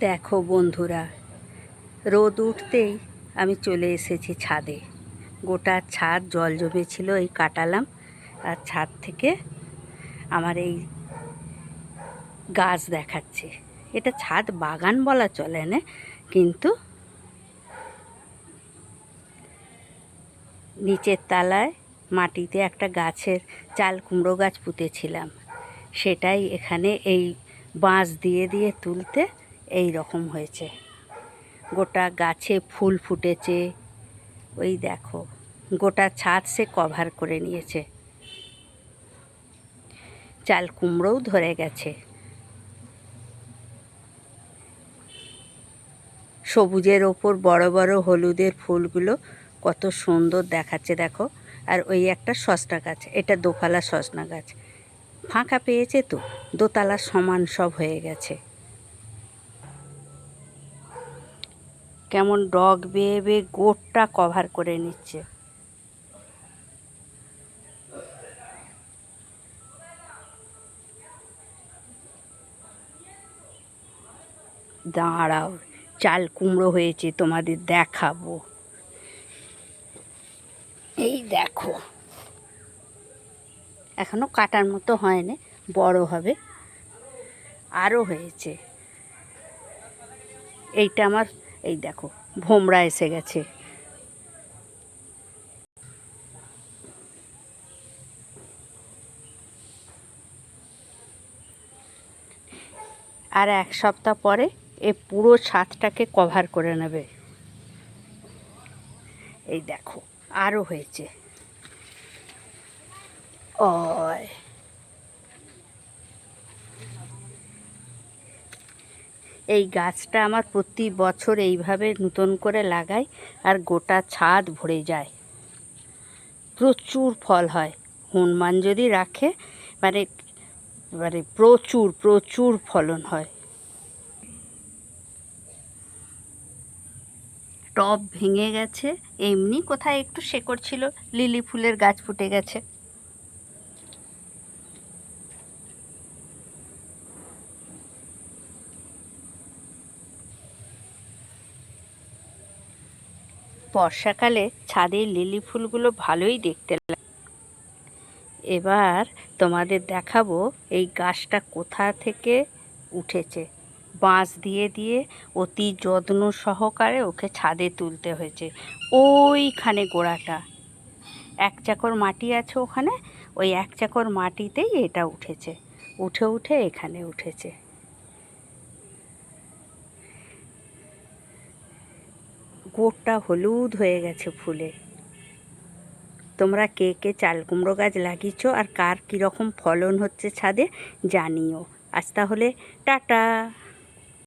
দেখো বন্ধুরা, রোদ উঠতেই আমি চলে এসেছি ছাদে। গোটা ছাদ জল জমেছিল, এই কাটালাম। আর ছাদ থেকে আমার এই গাছ দেখাচ্ছে। এটা ছাদ বাগান বলা চলে না, কিন্তু নিচের তলায় মাটিতে একটা গাছের চাল কুমড়ো গাছ পুঁতেছিলাম। সেটাই এখানে এই বাঁশ দিয়ে দিয়ে তুলতে এই রকম হয়েছে। গোটা গাছে ফুল ফুটেছে, ওই দেখো গোটা ছাদ সে কভার করে নিয়েছে। চাল কুমড়োও ধরে গেছে। সবুজের ওপর বড় বড় হলুদের ফুলগুলো কত সুন্দর দেখাচ্ছে দেখো। আর ওই একটা সজনা গাছ, এটা দোফালা সজনা গাছ। ফাঁকা পেয়েছে তো, দোতলা সমান সব হয়ে গেছে। কেমন ডগ বেয়ে বেয়ে গোটটা কভার করে নিচ্ছে। দাঁড়াও, চাল কুমড়ো হয়েছে, তোমাদের দেখাবো। এই দেখো, এখনো কাটার মতো হয়নি, বড় হবে। আরও হয়েছে। এইটা আমার, এই দেখো ভোমরা এসে গেছে। আর এক সপ্তাহ পরে এ পুরো ছাদটাকে কভার করে নেবে। এই দেখো আরও হয়েছে। ওই এই গাছটা আমার প্রতি বছর এইভাবে নতুন করে লাগাই, আর গোটা ছাদ ভরে যায়। প্রচুর ফল হয়। হনুমান যদি রাখে মানে মানে প্রচুর প্রচুর ফলন হয়। টব ভেঙে গেছে, এমনি কোথায় একটু শেকড় ছিল, লিলি ফুলের গাছ ফুটে গেছে। বর্ষাকালে ছাদের লিলি ফুলগুলো ভালোই দেখতে লাগে। এবার তোমাদের দেখাবো এই গাছটা কোথা থেকে উঠেছে। বাঁশ দিয়ে দিয়ে অতি যত্ন সহকারে ওকে ছাদে তুলতে হয়েছে। ওইখানে গোড়াটা, এক চাকর মাটি আছে ওখানে, ওই এক চাকর মাটিতেই এটা উঠেছে। উঠে উঠে এখানে উঠেছে। গোটা হলুদ হয়ে গেছে ফুলে। তোমরা কে কে চাল কুমড়ো গাছ লাগিয়েছো আর কার কীরকম ফলন হচ্ছে ছাদে জানিও। আজ তাহলে টাটা।